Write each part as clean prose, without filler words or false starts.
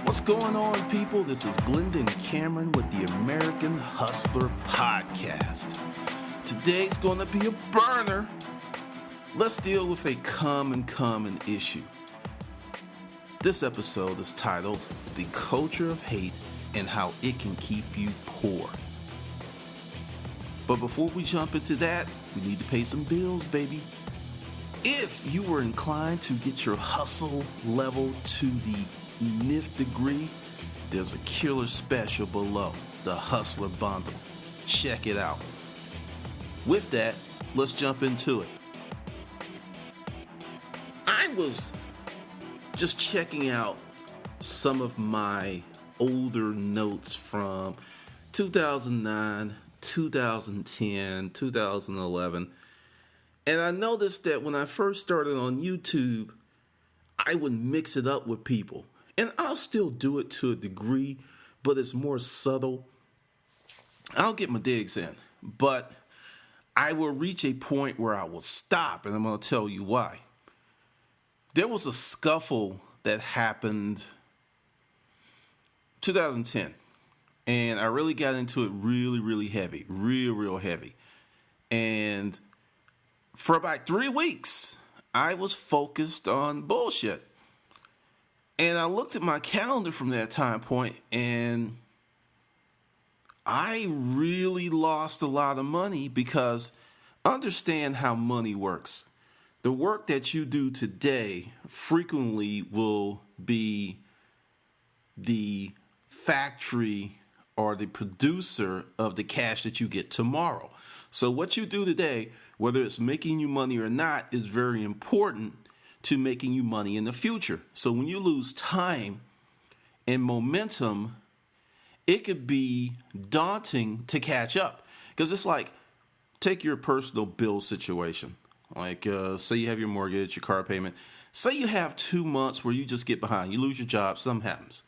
What's going on, people? This is Glendon Cameron with the American Hustler Podcast. Today's going to be a burner. Let's deal with a common issue. This episode is titled The Culture of Hate and How It Can Keep You Poor. But before we jump into that, we need to pay some bills, baby. If you were inclined to get your hustle level to the nth degree, there's a killer special below, the Hustler Bundle. Check it out. With that, let's jump into it. I was just checking out some of my older notes from 2009, 2010, 2011, and I noticed that when I first started on YouTube, I would mix it up with people. And I'll still do it to a degree, but it's more subtle. I'll get my digs in, but I will reach a point where I will stop, and I'm going to tell you why. There was a scuffle that happened 2010, and I really got into it really heavy, real heavy. And for about 3 weeks, I was focused on bullshit. And I looked at my calendar from that time point, and I really lost a lot of money because understand how money works. The work that you do today frequently will be the factory or the producer of the cash that you get tomorrow. So what you do today, whether it's making you money or not, is very important to making you money in the future. So when you lose time and momentum, it could be daunting to catch up. Because it's like, take your personal bill situation. Like, say you have your mortgage, your car payment. Say you have 2 months where you just get behind. You lose your job, something happens.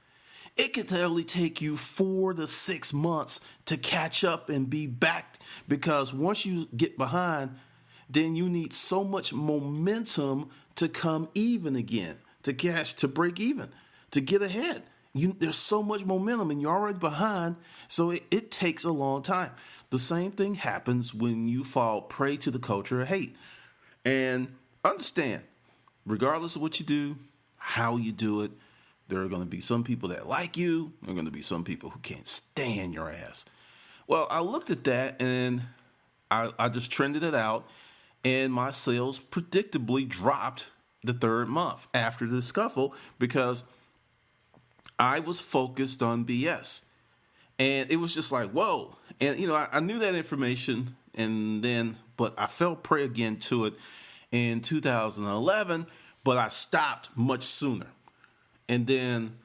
It could literally take you 4 to 6 months to catch up and be back. Because once you get behind, then you need so much momentum to come even again, to break even, to get ahead. There's so much momentum and you're already behind, so it takes a long time. The same thing happens when you fall prey to the culture of hate. And understand, regardless of what you do, how you do it, there are going to be some people that like you. There are going to be some people who can't stand your ass. Well, I looked at that and I just trended it out. And my sales predictably dropped the third month after the scuffle because I was focused on BS. And it was just like, whoa. And, I knew that information, but I fell prey again to it in 2011, but I stopped much sooner. And then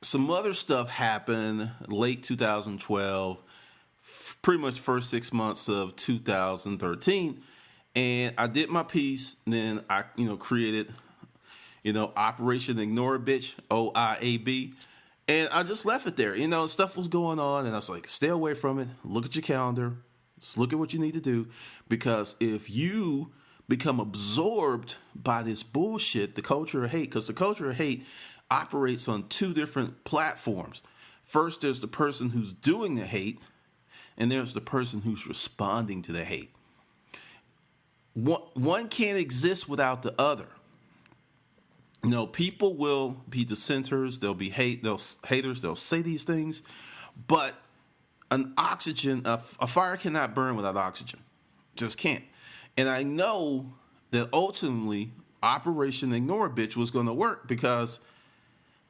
some other stuff happened late 2012, pretty much first 6 months of 2013. And I did my piece, and then I, created, Operation Ignore a Bitch, OIAB. And I just left it there. Stuff was going on, and I was like, stay away from it. Look at your calendar. Just look at what you need to do. Because if you become absorbed by this bullshit, the culture of hate, because the culture of hate operates on 2 different platforms. First, there's the person who's doing the hate, and there's the person who's responding to the hate. One can't exist without the other. People will be dissenters, they'll be haters, they'll say these things, but a fire cannot burn without oxygen. Just can't. And I know that ultimately Operation Ignore a Bitch was going to work because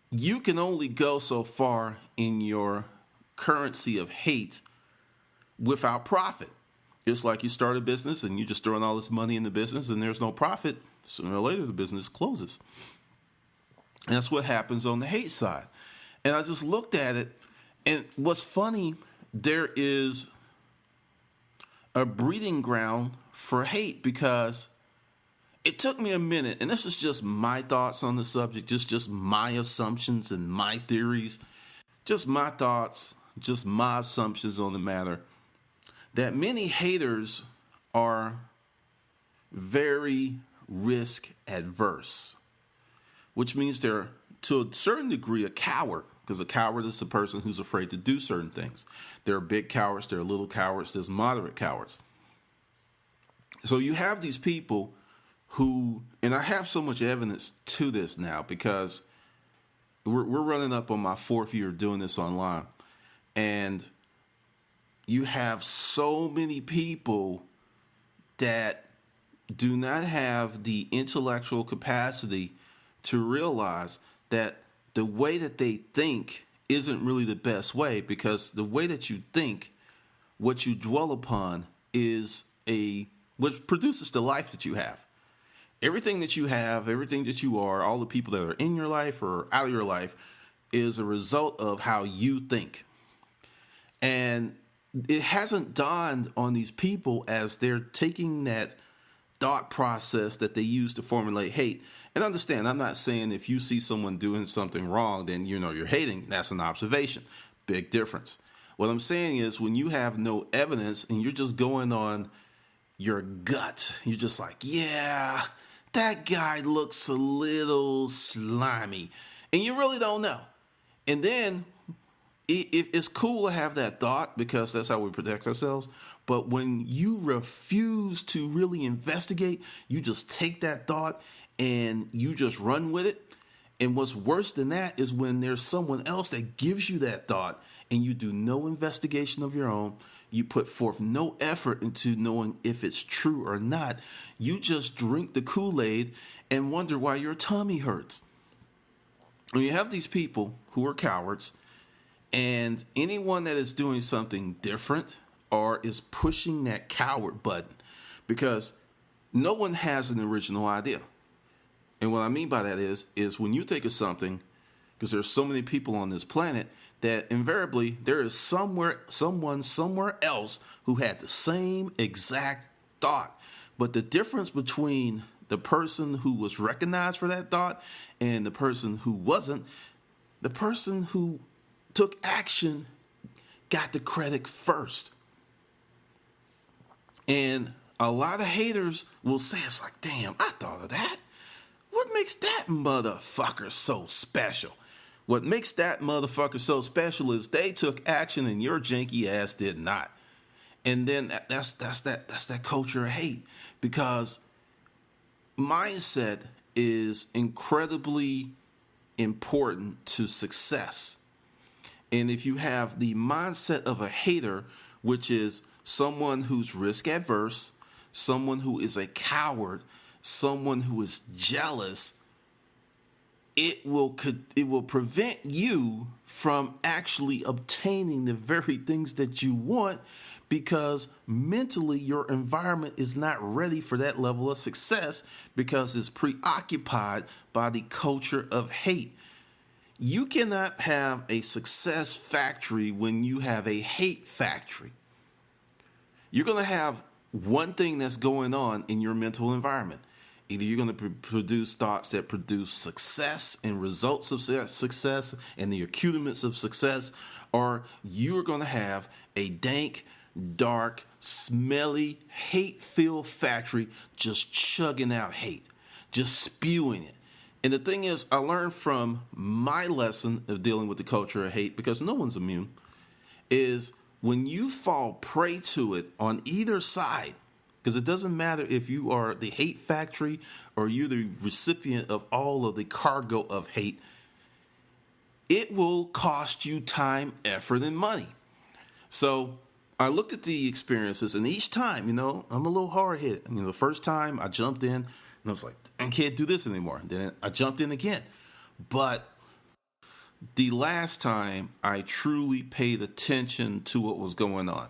you can only go so far in your currency of hate without profit. It's like you start a business and you're just throwing all this money in the business and there's no profit. Sooner or later, the business closes. And that's what happens on the hate side. And I just looked at it, and what's funny, there is a breeding ground for hate because it took me a minute, and this is just my thoughts on the subject, just my assumptions and my theories, just my thoughts, just my assumptions on the matter, that many haters are very risk adverse, which means they're to a certain degree, a coward, because a coward is a person who's afraid to do certain things. There are big cowards, there are little cowards, there's moderate cowards. So you have these people who, and I have so much evidence to this now because we're running up on my 4th year doing this online, and you have so many people that do not have the intellectual capacity to realize that the way that they think isn't really the best way, because the way that you think, what you dwell upon, is what produces the life that you have. Everything that you have, everything that you are, all the people that are in your life or out of your life is a result of how you think. And it hasn't dawned on these people as they're taking that thought process that they use to formulate hate. And understand, I'm not saying if you see someone doing something wrong, then you're hating. That's an observation. Big difference. What I'm saying is when you have no evidence and you're just going on your gut, you're just like, yeah, that guy looks a little slimy. And you really don't know. And then it's cool to have that thought because that's how we protect ourselves. But when you refuse to really investigate, you just take that thought and you just run with it. And what's worse than that is when there's someone else that gives you that thought and you do no investigation of your own. You put forth no effort into knowing if it's true or not. You just drink the Kool-Aid and wonder why your tummy hurts. When you have these people who are cowards, and anyone that is doing something different or is pushing that coward button, because no one has an original idea. And what I mean by that is when you think of something, because there's so many people on this planet, that invariably there is someone somewhere else who had the same exact thought. But the difference between the person who was recognized for that thought and the person who wasn't, the person who took action got the credit first. And a lot of haters will say, it's like, damn, I thought of that. What makes that motherfucker so special? What makes that motherfucker so special is they took action and your janky ass did not. And then that's that culture of hate, because mindset is incredibly important to success. And if you have the mindset of a hater, which is someone who's risk adverse, someone who is a coward, someone who is jealous, it will prevent you from actually obtaining the very things that you want, because mentally your environment is not ready for that level of success because it's preoccupied by the culture of hate. You cannot have a success factory when you have a hate factory. You're going to have one thing that's going on in your mental environment. Either you're going to produce thoughts that produce success and results of success and the accoutrements of success, or you're going to have a dank, dark, smelly, hate-filled factory just chugging out hate, just spewing it. And the thing is, I learned from my lesson of dealing with the culture of hate, because no one's immune, is when you fall prey to it on either side, because it doesn't matter if you are the hate factory or you're the recipient of all of the cargo of hate, it will cost you time, effort, and money. So I looked at the experiences, and each time, I'm a little hard-headed. The first time I jumped in, and I was like, I can't do this anymore. Then I jumped in again. But the last time, I truly paid attention to what was going on.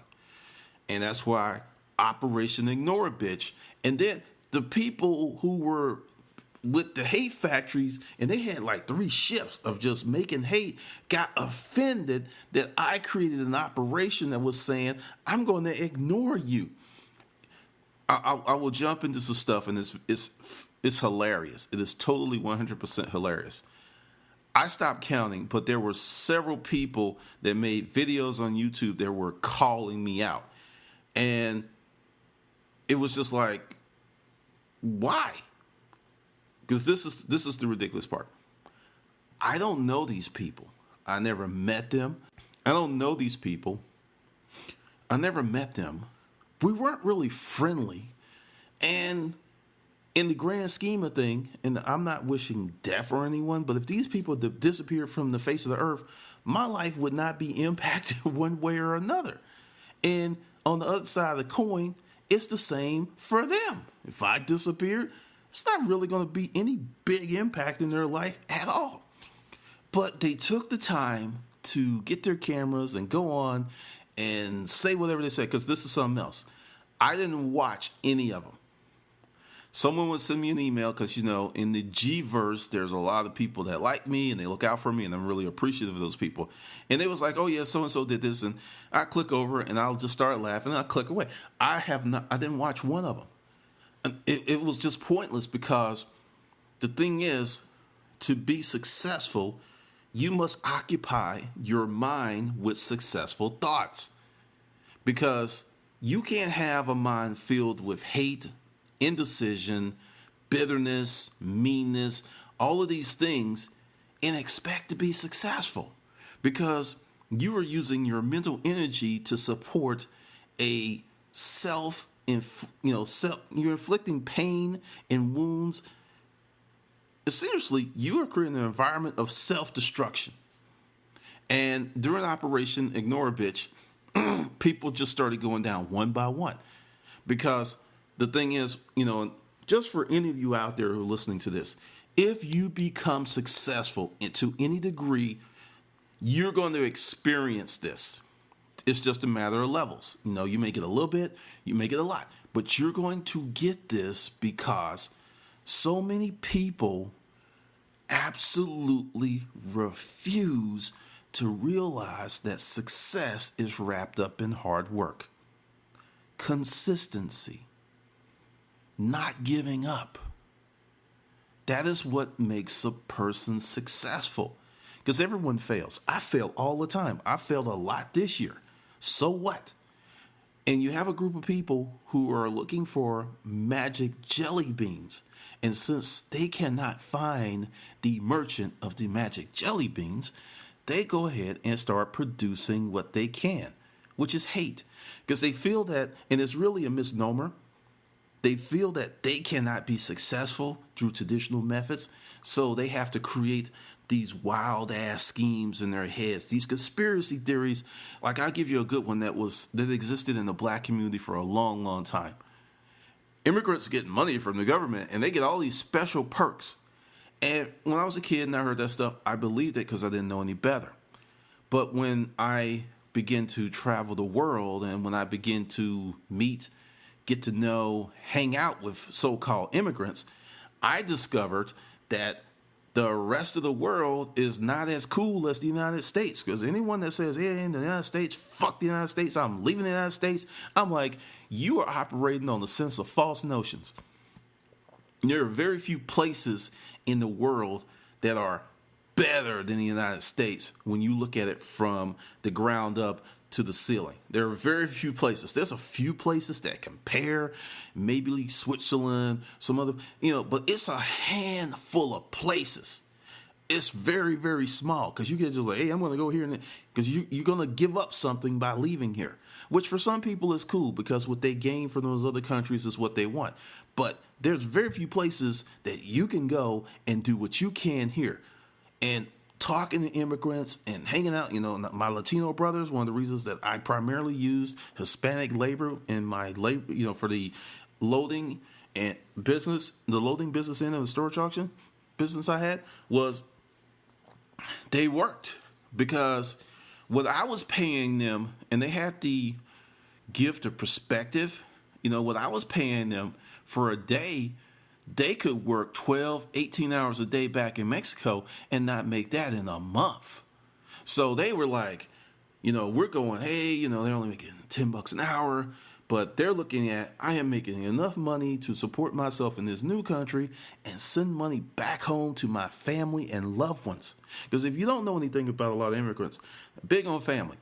And that's why Operation Ignore a Bitch. And then the people who were with the hate factories, and they had like 3 shifts of just making hate, got offended that I created an operation that was saying, I'm going to ignore you. I will jump into some stuff, and it's hilarious. It is totally 100% hilarious. I stopped counting, but there were several people that made videos on YouTube that were calling me out. And it was just like, why? Because this is the ridiculous part. I don't know these people. I never met them. I don't know these people. I never met them. We weren't really friendly. And in the grand scheme of things, and I'm not wishing death on anyone, but if these people disappeared from the face of the earth, my life would not be impacted one way or another. And on the other side of the coin, it's the same for them. If I disappeared, it's not really going to be any big impact in their life at all. But they took the time to get their cameras and go on and say whatever they said, because this is something else. I didn't watch any of them. Someone would send me an email because, in the G-verse, there's a lot of people that like me and they look out for me, and I'm really appreciative of those people. And they was like, oh, yeah, so-and-so did this. And I click over and I'll just start laughing and I'll click away. I didn't watch one of them. And it was just pointless, because the thing is, to be successful, you must occupy your mind with successful thoughts, because you can't have a mind filled with hate, indecision, bitterness, meanness, all of these things, and expect to be successful, because you are using your mental energy to support a you're inflicting pain and wounds. Essentially, you are creating an environment of self-destruction. And during Operation Ignore a Bitch, people just started going down one by one. Because the thing is, just for any of you out there who are listening to this, if you become successful to any degree, you're going to experience this. It's just a matter of levels. You may get a little bit, you may get a lot, but you're going to get this because so many people absolutely refuse to realize that success is wrapped up in hard work, consistency, not giving up. That is what makes a person successful, because everyone fails. I fail all the time. I failed a lot this year. So what? And you have a group of people who are looking for magic jelly beans. And since they cannot find the merchant of the magic jelly beans, they go ahead and start producing what they can, which is hate. Because they feel that, and it's really a misnomer, they feel that they cannot be successful through traditional methods, so they have to create these wild-ass schemes in their heads, these conspiracy theories. Like, I'll give you a good one that existed in the black community for a long, long time. Immigrants get money from the government, and they get all these special perks. And when I was a kid and I heard that stuff, I believed it because I didn't know any better. But when I began to travel the world, and when I began to meet, get to know, hang out with so-called immigrants, I discovered that the rest of the world is not as cool as the United States. Because anyone that says, yeah, in the United States, fuck the United States, I'm leaving the United States, I'm like, you are operating on the sense of false notions. There are very few places in the world that are better than the United States when you look at it from the ground up to the ceiling. There are very few places. There's a few places that compare, maybe Switzerland, some other, but it's a handful of places. It's very, very small, because you get just like, hey, I'm going to go here, because you're going to give up something by leaving here, which for some people is cool, because what they gain from those other countries is what they want. But there's very few places that you can go and do what you can here. And talking to immigrants and hanging out, my Latino brothers, one of the reasons that I primarily used Hispanic labor in my labor, for the loading and business, the loading business end of the storage auction business I had, was they worked, because what I was paying them, and they had the gift of perspective, what I was paying them for a day, they could work 12, 18 hours a day back in Mexico and not make that in a month. So they were like, we're going, hey, they're only making $10 an hour, but they're looking at, I am making enough money to support myself in this new country and send money back home to my family and loved ones. Because if you don't know anything about a lot of immigrants, big on family,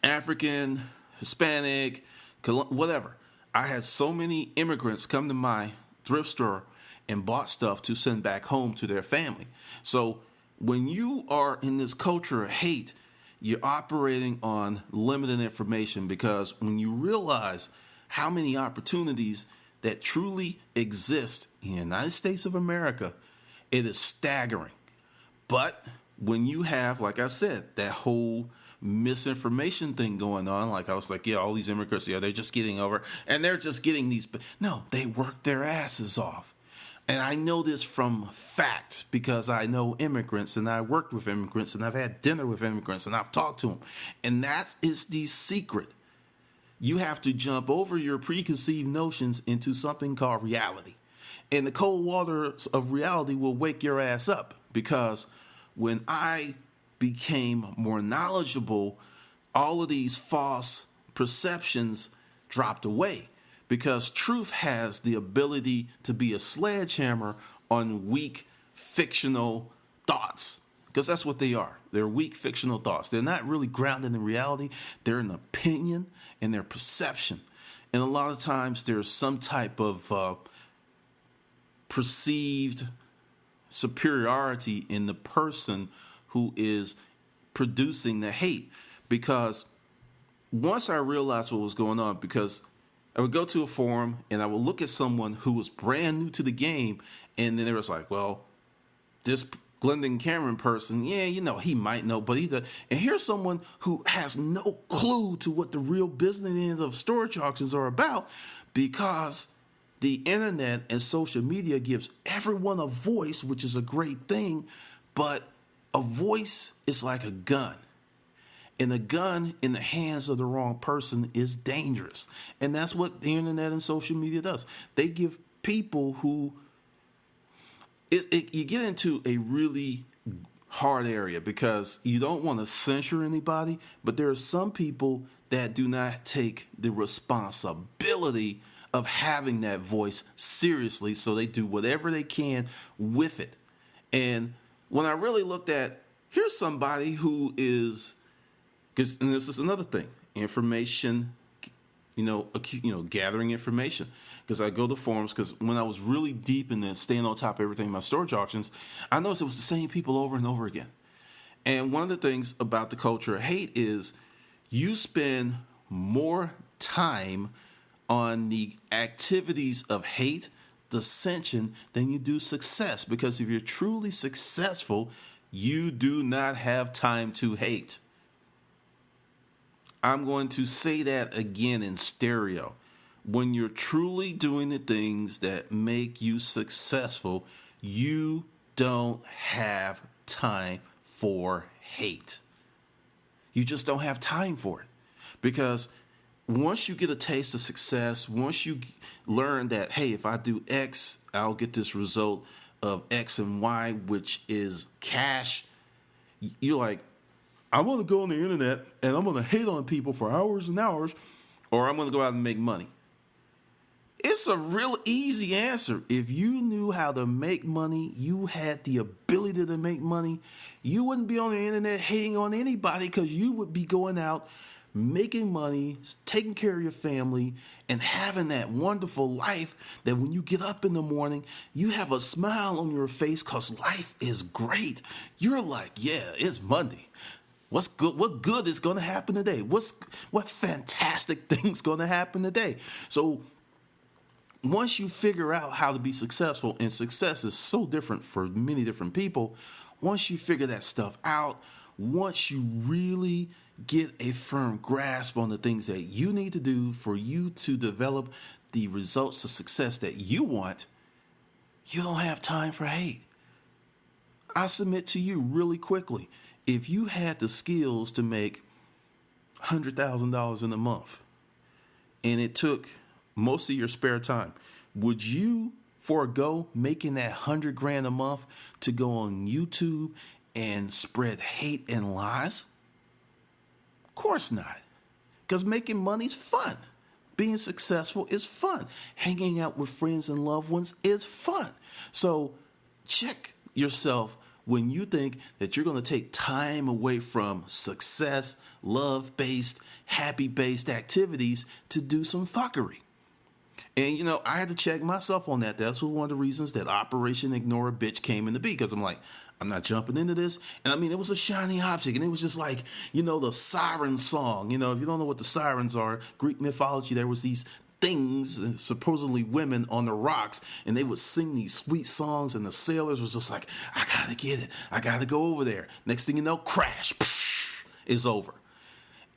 African, Hispanic, whatever. I had so many immigrants come to my thrift store and bought stuff to send back home to their family. So when you are in this culture of hate, you're operating on limited information, because when you realize how many opportunities that truly exist in the United States of America, it is staggering. But when you have, like I said, that whole misinformation thing going on, like I was like, yeah, all these immigrants, yeah, they're just getting over, and they're just getting these. No, they work their asses off. And I know this from fact, because I know immigrants, and I worked with immigrants, and I've had dinner with immigrants, and I've talked to them. And that is the secret. You have to jump over your preconceived notions into something called reality. And the cold waters of reality will wake your ass up, because when I became more knowledgeable, all of these false perceptions dropped away, because truth has the ability to be a sledgehammer on weak fictional thoughts, because that's what they are. They're weak fictional thoughts. They're not really grounded in reality. They're an opinion and their perception. And a lot of times there's some type of perceived superiority in the person who is producing the hate. Because once I realized what was going on, because I would go to a forum and I would look at someone who was brand new to the game, and then there was like, well, this Glendon Cameron person, yeah, he might know, but he does. And here's someone who has no clue to what the real business ends of storage auctions are about, because the internet and social media gives everyone a voice, which is a great thing, but a voice is like a gun. And a gun in the hands of the wrong person is dangerous. And that's what the internet and social media does. They give people who... you get into a really hard area, because you don't want to censor anybody, but there are some people that do not take the responsibility of having that voice seriously, so they do whatever they can with it. And when I really looked at, here's somebody who is... and this is another thing, information, gathering information. Because I go to forums, because when I was really deep in this, staying on top of everything in my storage auctions, I noticed it was the same people over and over again. And one of the things about the culture of hate is you spend more time on the activities of hate, dissension, than you do success. Because if you're truly successful, you do not have time to hate. I'm going to say that again in stereo. When you're truly doing the things that make you successful, you don't have time for hate. You just don't have time for it. Because once you get a taste of success, once you learn that, hey, if I do X, I'll get this result of X and Y, which is cash, you're like, I'm going to go on the internet and I'm going to hate on people for hours and hours, or I'm going to go out and make money. It's a real easy answer. If you knew how to make money, you had the ability to make money, you wouldn't be on the internet hating on anybody, because you would be going out, making money, taking care of your family, and having that wonderful life that when you get up in the morning, you have a smile on your face because life is great. You're like, yeah, it's Monday. What's good? What good is going to happen today? What fantastic thing's going to happen today? So once you figure out how to be successful, and success is so different for many different people, once you figure that stuff out, once you really get a firm grasp on the things that you need to do for you to develop the results of success that you want, you don't have time for hate. I submit to you really quickly, if you had the skills to make $100,000 in a month, and it took most of your spare time, would you forego making that $100,000 a month to go on YouTube and spread hate and lies? Of course not. Because making money's fun. Being successful is fun. Hanging out with friends and loved ones is fun. So check yourself when you think that you're going to take time away from success, love-based, happy-based activities to do some fuckery. And, I had to check myself on that. That's one of the reasons that Operation Ignore a Bitch came into being, because I'm like, I'm not jumping into this. And I mean, it was a shiny object, and it was just like, the siren song. If you don't know what the sirens are, Greek mythology, there was these things, supposedly women on the rocks, and they would sing these sweet songs, and the sailors was just like, I gotta get it. I gotta go over there. Next thing you know, crash, it's over.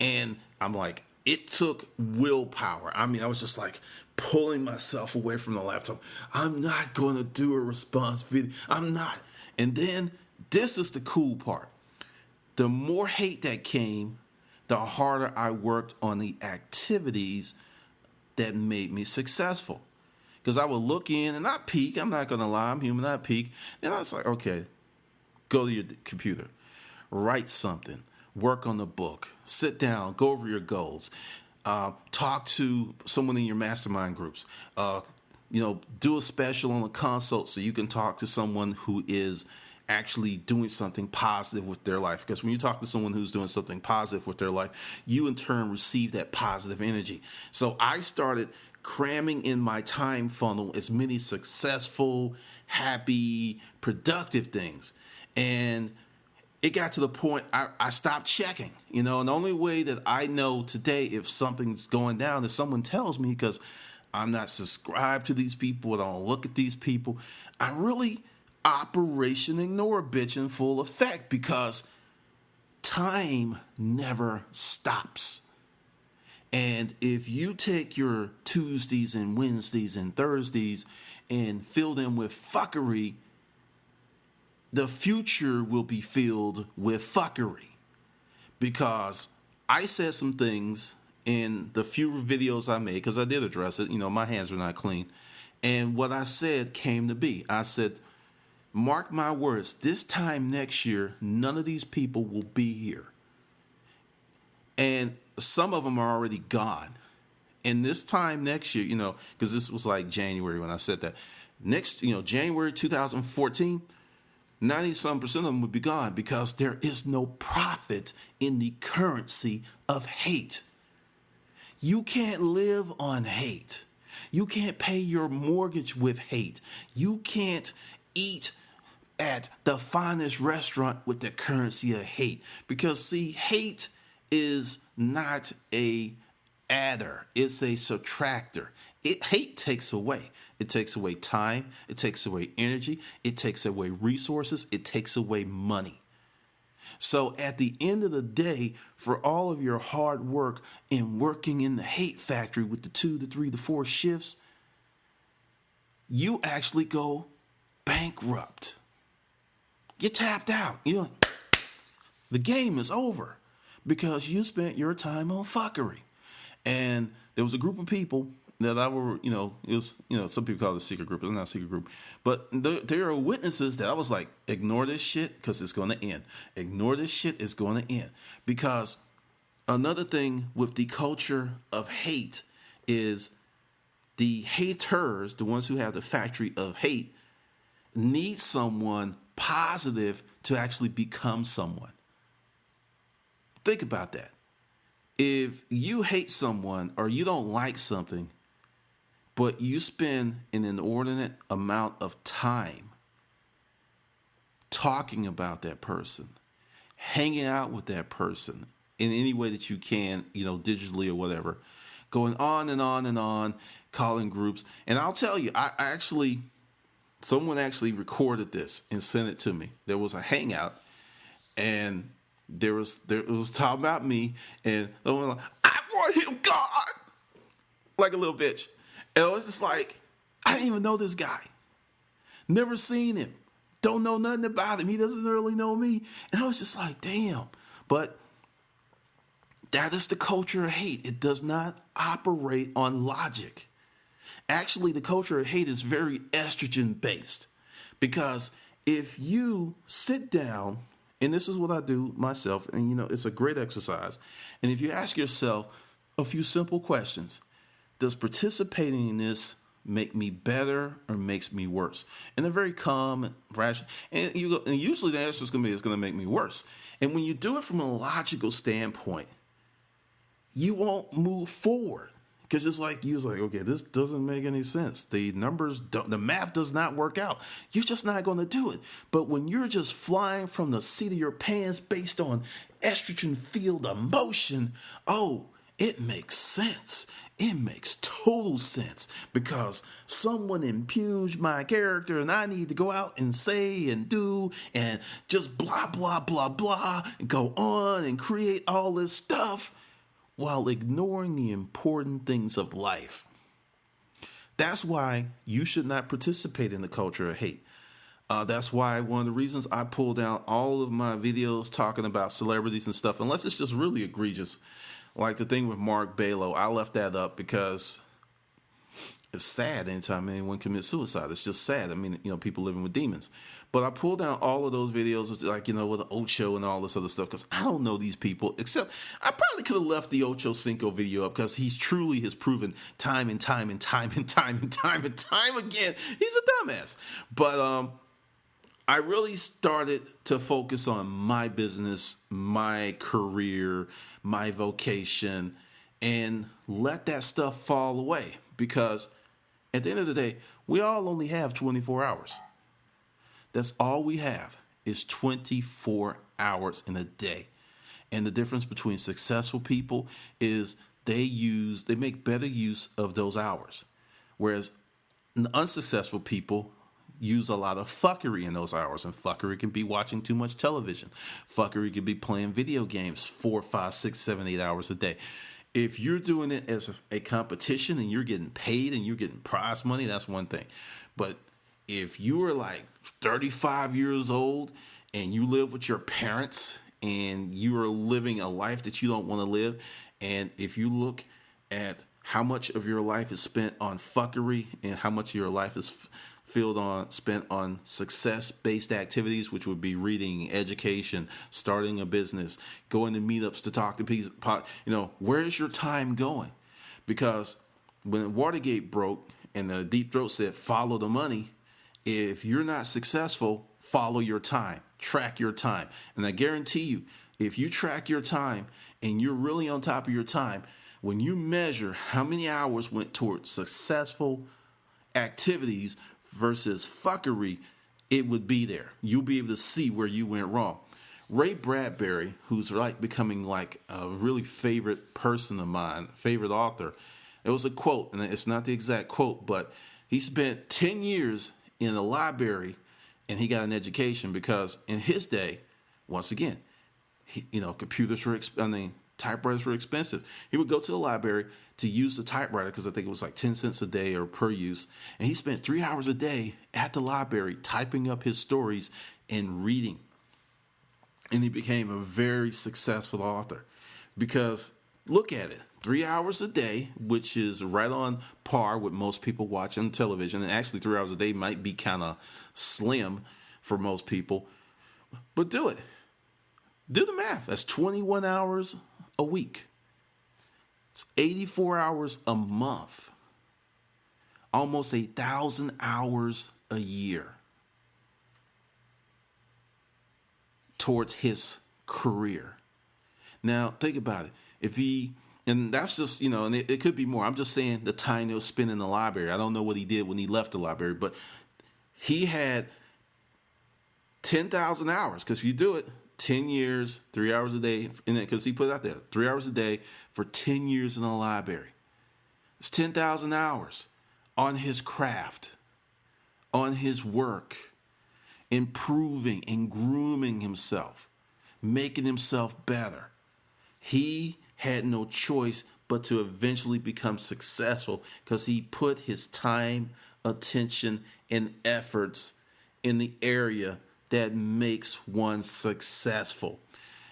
And I'm like, it took willpower. I mean, I was just like pulling myself away from the laptop. I'm not going to do a response video. I'm not. And then this is the cool part. The more hate that came, the harder I worked on the activities that made me successful. Because I would look in and not peek. I'm not going to lie. I'm human. I peek. And I was like, okay, go to your computer. Write something. Work on the book. Sit down. Go over your goals. Talk to someone in your mastermind groups. Do a special on a consult so you can talk to someone who is actually doing something positive with their life. Because when you talk to someone who's doing something positive with their life, you in turn receive that positive energy. So I started cramming in my time funnel as many successful, happy, productive things. And it got to the point I stopped checking, and the only way that I know today if something's going down is someone tells me, because I'm not subscribed to these people. I don't look at these people. I'm really Operation Ignore a Bitch in full effect, because time never stops. And if you take your Tuesdays and Wednesdays and Thursdays and fill them with fuckery, the future will be filled with fuckery. Because I said some things in the few videos I made, because I did address it, my hands are not clean. And what I said came to be. I said, mark my words, this time next year, none of these people will be here. And some of them are already gone. And this time next year, because this was like January when I said that. Next, January 2014, 90-some% of them would be gone, because there is no profit in the currency of hate. You can't live on hate. You can't pay your mortgage with hate. You can't eat at the finest restaurant with the currency of hate. Because, see, hate is not a adder. It's a subtractor. Hate takes away. It takes away time. It takes away energy. It takes away resources. It takes away money. So at the end of the day, for all of your hard work in working in the hate factory with the 2, the 3, the 4 shifts, you actually go bankrupt. You're tapped out. The game is over, because you spent your time on fuckery. And there was a group of people that I were, it was, some people call it a secret group. It's not a secret group. But there are witnesses that I was like, ignore this shit, because it's going to end. Ignore this shit, it's going to end. Because another thing with the culture of hate is the haters, the ones who have the factory of hate, need someone positive to actually become someone. Think about that. If you hate someone or you don't like something, but you spend an inordinate amount of time talking about that person, hanging out with that person in any way that you can, digitally or whatever, going on and on and on, calling groups. And I'll tell you, someone actually recorded this and sent it to me. There was a hangout, and it was talking about me, and I was like, I want him gone, like a little bitch. And I was just like, I didn't even know this guy. Never seen him. Don't know nothing about him. He doesn't really know me. And I was just like, damn. But that is the culture of hate. It does not operate on logic. Actually, the culture of hate is very estrogen based, because if you sit down, and this is what I do myself, and it's a great exercise, and if you ask yourself a few simple questions, does participating in this make me better or makes me worse? And they're very calm and rational, and usually the answer is going to be, it's going to make me worse. And when you do it from a logical standpoint, you won't move forward, Because it's like, you was like, okay, this doesn't make any sense. The math does not work out. You're just not going to do it. But when you're just flying from the seat of your pants based on estrogen field emotion, oh, it makes sense. It makes total sense because someone impugned my character and I need to go out and say and do and just blah, blah, blah, blah, and go on and create all this stuff while ignoring the important things of life. That's why you should not participate in the culture of hate. That's why one of the reasons I pulled down all of my videos talking about celebrities and stuff, unless it's just really egregious. Like the thing with Mark Balo, I left that up because it's sad anytime anyone commits suicide. It's just sad. I mean, people living with demons. But I pulled down all of those videos, with the Ocho and all this other stuff, because I don't know these people, except I probably could have left the Ocho Cinco video up because he truly has proven time and time and time and time and time and time again, he's a dumbass. But I really started to focus on my business, my career, my vocation, and let that stuff fall away. Because at the end of the day, we all only have 24 hours. That's all we have is 24 hours in a day. And the difference between successful people is they make better use of those hours. Whereas unsuccessful people use a lot of fuckery in those hours, and fuckery can be watching too much television. Fuckery can be playing video games 4, 5, 6, 7, 8 hours a day. If you're doing it as a competition and you're getting paid and you're getting prize money, that's one thing. But if you are like 35 years old and you live with your parents and you are living a life that you don't want to live, and if you look at how much of your life is spent on fuckery and how much of your life is spent on success-based activities, which would be reading, education, starting a business, going to meetups to talk to people, where is your time going? Because when Watergate broke and the Deep Throat said, follow the money, if you're not successful, follow your time, track your time. And I guarantee you, if you track your time and you're really on top of your time, when you measure how many hours went towards successful activities versus fuckery, it would be there. You'll be able to see where you went wrong. Ray Bradbury, who's becoming like a really favorite person of mine, favorite author, it was a quote, and it's not the exact quote, but he spent 10 years in a library and he got an education because in his day, once again, typewriters were expensive. He would go to the library to use the typewriter because I think it was like 10 cents a day or per use. And he spent 3 hours a day at the library typing up his stories and reading. And he became a very successful author because look at it. 3 hours a day, which is right on par with most people watch on television. And actually 3 hours a day might be kind of slim for most people. But do it. Do the math. That's 21 hours a week. It's 84 hours a month. Almost 1,000 hours a year towards his career. Now, think about it. And that's just, and it could be more. I'm just saying the time he was spent in the library. I don't know what he did when he left the library, but he had 10,000 hours because if you do it, 10 years, 3 hours a day, because he put it out there, 3 hours a day for 10 years in the library. It's 10,000 hours on his craft, on his work, improving and grooming himself, making himself better. He had no choice but to eventually become successful because he put his time, attention, and efforts in the area that makes one successful.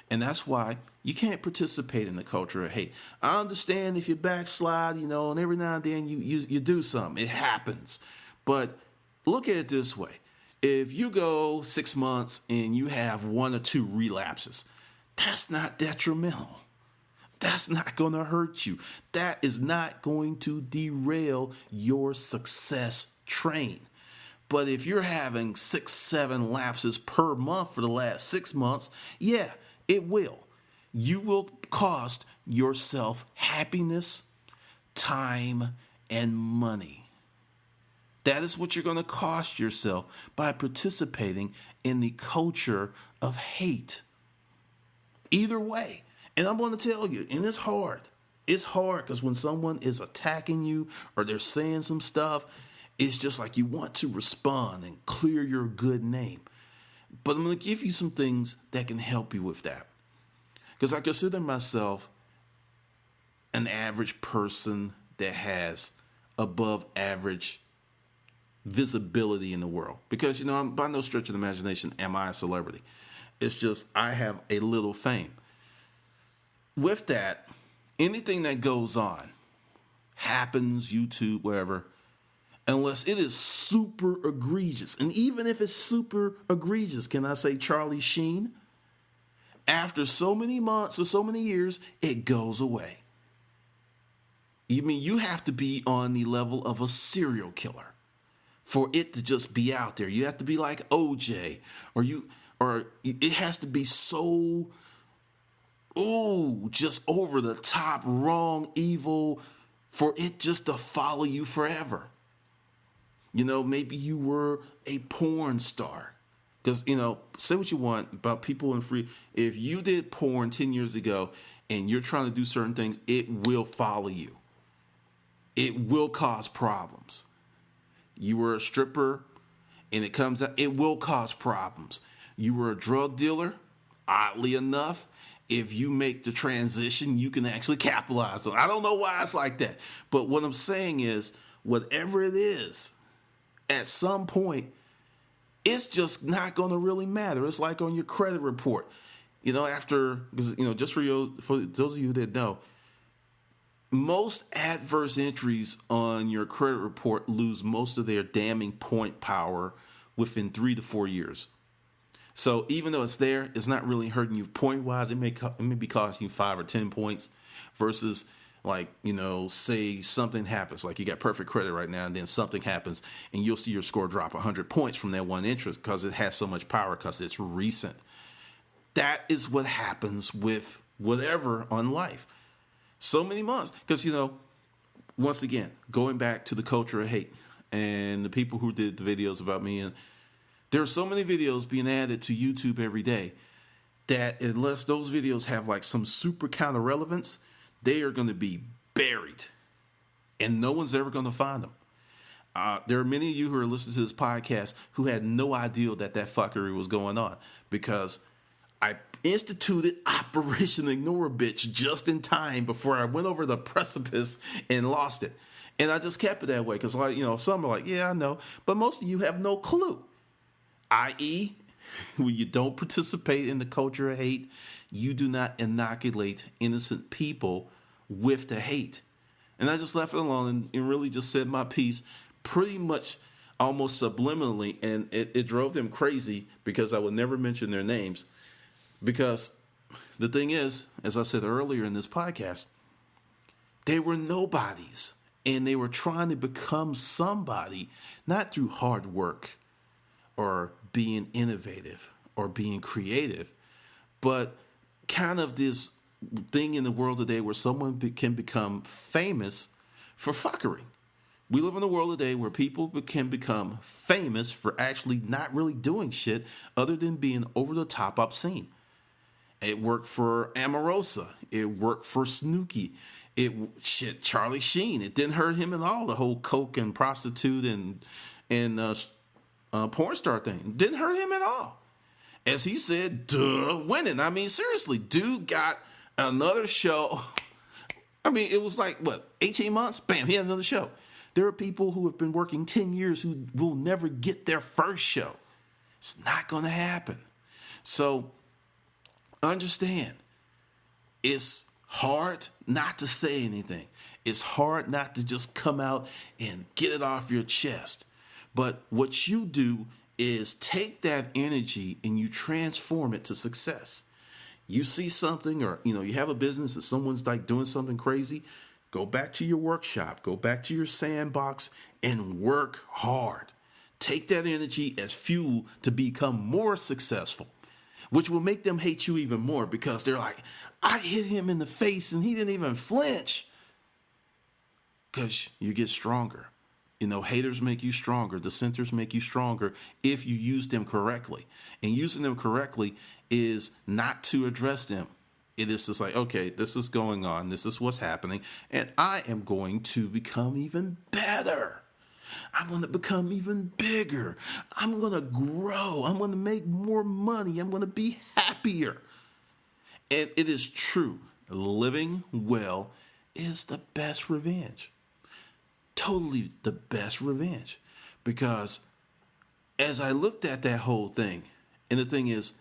And that's why you can't participate in the culture of hate. I understand if you backslide, and every now and then you do something. It happens. But look at it this way. If you go 6 months and you have 1 or 2 relapses, that's not detrimental. That's not going to hurt you. That is not going to derail your success train. But if you're having 6, 7 lapses per month for the last 6 months, yeah, it will. You will cost yourself happiness, time, and money. That is what you're going to cost yourself by participating in the culture of hate. Either way. And I'm going to tell you, and it's hard. It's hard because when someone is attacking you or they're saying some stuff, it's just like you want to respond and clear your good name. But I'm going to give you some things that can help you with that. Because I consider myself an average person that has above average visibility in the world. Because, I'm by no stretch of the imagination am I a celebrity. It's just I have a little fame. With that, anything that goes on, happens, YouTube, wherever, unless it is super egregious. And even if it's super egregious, can I say Charlie Sheen? After so many months or so many years, it goes away. You mean you have to be on the level of a serial killer for it to just be out there. You have to be like OJ, or it has to be so, just over the top, wrong, evil, for it just to follow you forever. Maybe you were a porn star. Because, say what you want about people in free. If you did porn 10 years ago and you're trying to do certain things, it will follow you. It will cause problems. You were a stripper and it comes out, it will cause problems. You were a drug dealer, oddly enough, if you make the transition, you can actually capitalize on it. I don't know why it's like that. But what I'm saying is, whatever it is, at some point, it's just not going to really matter. It's like on your credit report. Just for those of you that know, most adverse entries on your credit report lose most of their damning point power within 3 to 4 years. So even though it's there, it's not really hurting you point-wise. It may be costing you 5 or 10 points versus say something happens, like you got perfect credit right now, and then something happens, and you'll see your score drop 100 points from that one interest because it has so much power because it's recent. That is what happens with whatever on life. So many months. Because, once again, going back to the culture of hate and the people who did the videos about me, and there are so many videos being added to YouTube every day that unless those videos have like some super counter relevance, they are going to be buried and no one's ever going to find them. There are many of you who are listening to this podcast who had no idea that fuckery was going on because I instituted Operation Ignore a Bitch just in time before I went over the precipice and lost it. And I just kept it that way because, some are like, yeah, I know. But most of you have no clue. I.e., when you don't participate in the culture of hate, you do not inoculate innocent people with the hate. And I just left it alone and really just said my piece pretty much almost subliminally. And it drove them crazy because I would never mention their names. Because the thing is, as I said earlier in this podcast, they were nobodies. And they were trying to become somebody, not through hard work or being innovative or being creative, but kind of this thing in the world today where someone can become famous for fuckery. We live in a world today where people can become famous for actually not really doing shit other than being over the top obscene. It worked for Omarosa. It worked for Snooki. Charlie Sheen. It didn't hurt him at all. The whole coke and prostitute and porn star thing didn't hurt him at all. As he said, winning. I mean, seriously, dude got another show. I mean, it was like, 18 months? Bam, he had another show. There are people who have been working 10 years who will never get their first show. It's not going to happen. So understand, it's hard not to say anything. It's hard not to just come out and get it off your chest. But what you do is take that energy and you transform it to success. You see something or, you have a business and someone's like doing something crazy, go back to your workshop, go back to your sandbox and work hard. Take that energy as fuel to become more successful, which will make them hate you even more because they're like, I hit him in the face and he didn't even flinch. because you get stronger. Haters make you stronger. Dissenters make you stronger if you use them correctly. And using them correctly is not to address them. It is just like, okay, this is going on. This is what's happening. And I am going to become even better. I'm going to become even bigger. I'm going to grow. I'm going to make more money. I'm going to be happier. And it is true. Living well is the best revenge. Totally the best revenge. Because as I looked at that whole thing, and the thing is,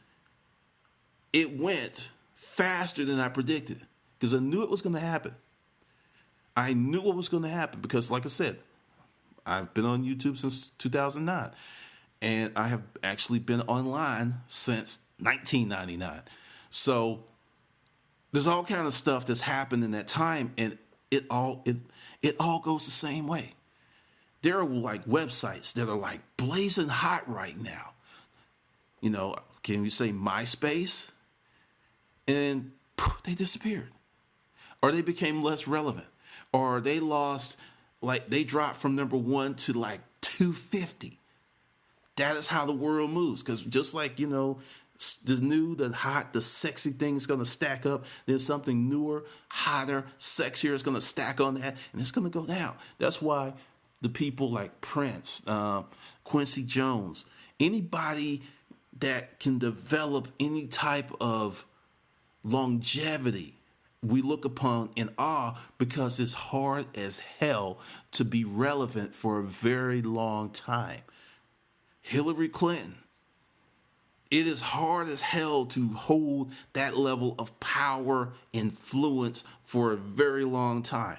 it went faster than I predicted. Because I knew it was going to happen. I knew what was going to happen. Because like I said, I've been on YouTube since 2009. And I have actually been online since 1999. So there's all kind of stuff that's happened in that time, and it all goes the same way. There are like websites that are like blazing hot right now. Can we say MySpace? And they disappeared. Or they became less relevant. Or they lost, they dropped from number 1 to 250. That is how the world moves. Because just like, the new, the hot, the sexy thing is going to stack up. Then something newer, hotter, sexier is going to stack on that, and it's going to go down. That's why the people like Prince, Quincy Jones, anybody that can develop any type of longevity, we look upon in awe, because it's hard as hell to be relevant for a very long time. Hillary Clinton. It is hard as hell to hold that level of power, influence for a very long time.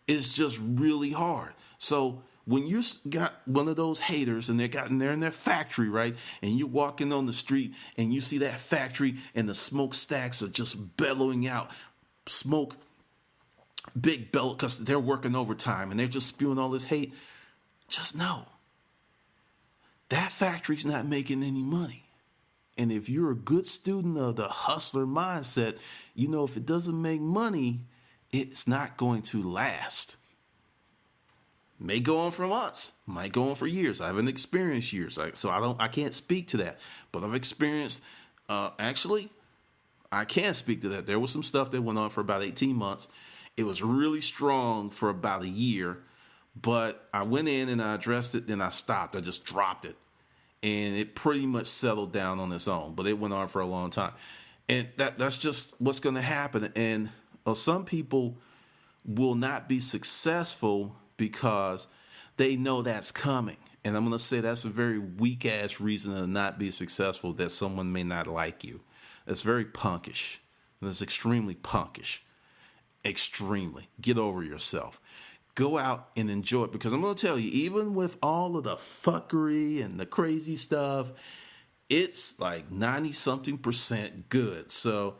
It's just really hard. So when you got one of those haters and they're in their factory, right? And you're walking on the street and you see that factory and the smokestacks are just bellowing out smoke, big bellow, because they're working overtime and they're just spewing all this hate. Just know that factory's not making any money. And if you're a good student of the hustler mindset, if it doesn't make money, it's not going to last. May go on for months, might go on for years. I haven't experienced years, so I can't speak to that. But I've experienced, actually, I can speak to that. There was some stuff that went on for about 18 months. It was really strong for about a year, but I went in and I addressed it, then I stopped. I just dropped it. And it pretty much settled down on its own, but it went on for a long time. And that's just what's going to happen. And some people will not be successful because they know that's coming. And I'm going to say that's a very weak-ass reason to not be successful, that someone may not like you. That's very punkish. That's extremely punkish. Extremely. Get over yourself. Go out and enjoy it, because I'm going to tell you, even with all of the fuckery and the crazy stuff, it's like 90-something% good. So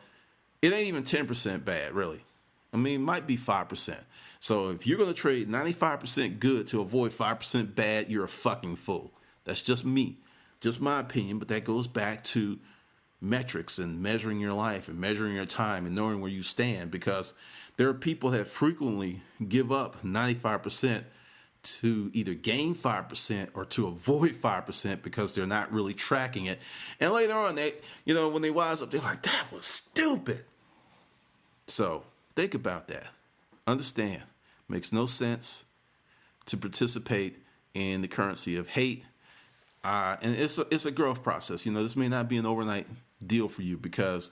it ain't even 10% bad, really. I mean, it might be 5%. So if you're going to trade 95% good to avoid 5% bad, you're a fucking fool. That's just me. Just my opinion, but that goes back to metrics and measuring your life and measuring your time and knowing where you stand, because there are people that frequently give up 95% to either gain 5% or to avoid 5% because they're not really tracking it. And later on, they, when they wise up, they're like, that was stupid. So think about that. Understand. Makes no sense to participate in the currency of hate. And it's a growth process. This may not be an overnight deal for you, because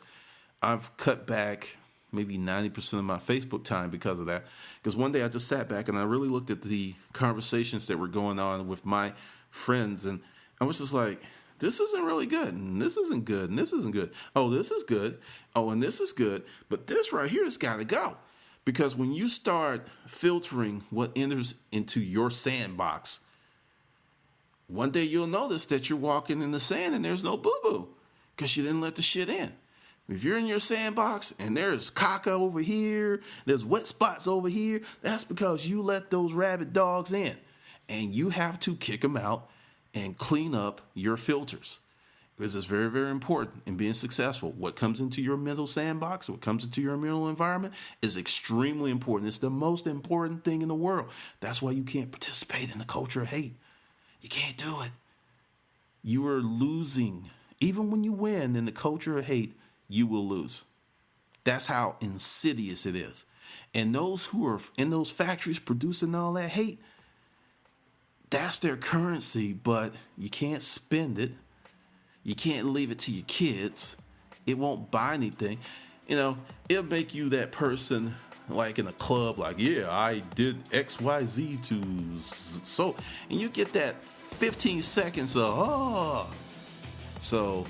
I've cut back maybe 90% of my Facebook time because of that. Because one day I just sat back and I really looked at the conversations that were going on with my friends, and I was just like, this isn't really good, and this isn't good, and this isn't good. Oh, this is good. Oh, and this is good. But this right here has got to go. Because when you start filtering what enters into your sandbox, one day you'll notice that you're walking in the sand and there's no boo-boo because you didn't let the shit in. If you're in your sandbox and there's caca over here, there's wet spots over here, that's because you let those rabid dogs in. And you have to kick them out and clean up your filters. because it's very, very important in being successful. What comes into your mental sandbox, what comes into your mental environment is extremely important. It's the most important thing in the world. That's why you can't participate in the culture of hate. You can't do it. You are losing. Even when you win in the culture of hate, you will lose. That's how insidious it is. And those who are in those factories producing all that hate, that's their currency, but you can't spend it. You can't leave it to your kids. It won't buy anything. It'll make you that person like in a club, like, yeah, I did XYZ to so. And you get that 15 seconds of, So,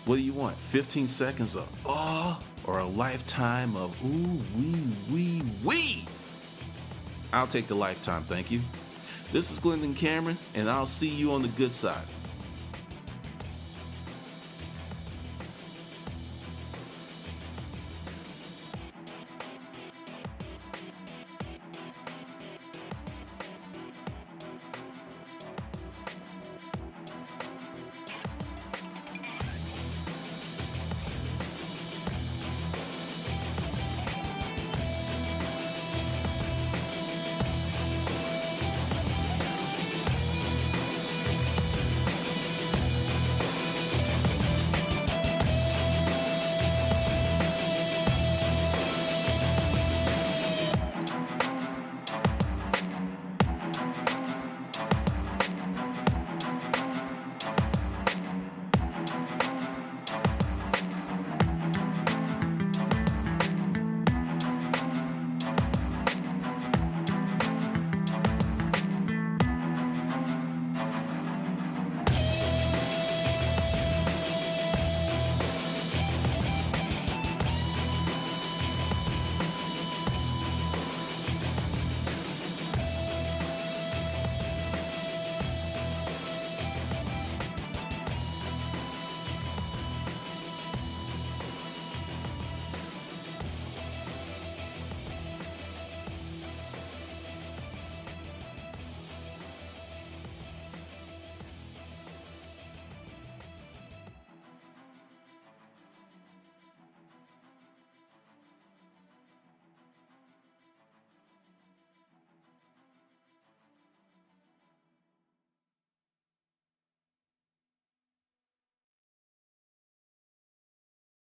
what do you want? 15 seconds of, or a lifetime of, ooh, wee. I'll take the lifetime, thank you. This is Glendon Cameron, and I'll see you on the good side.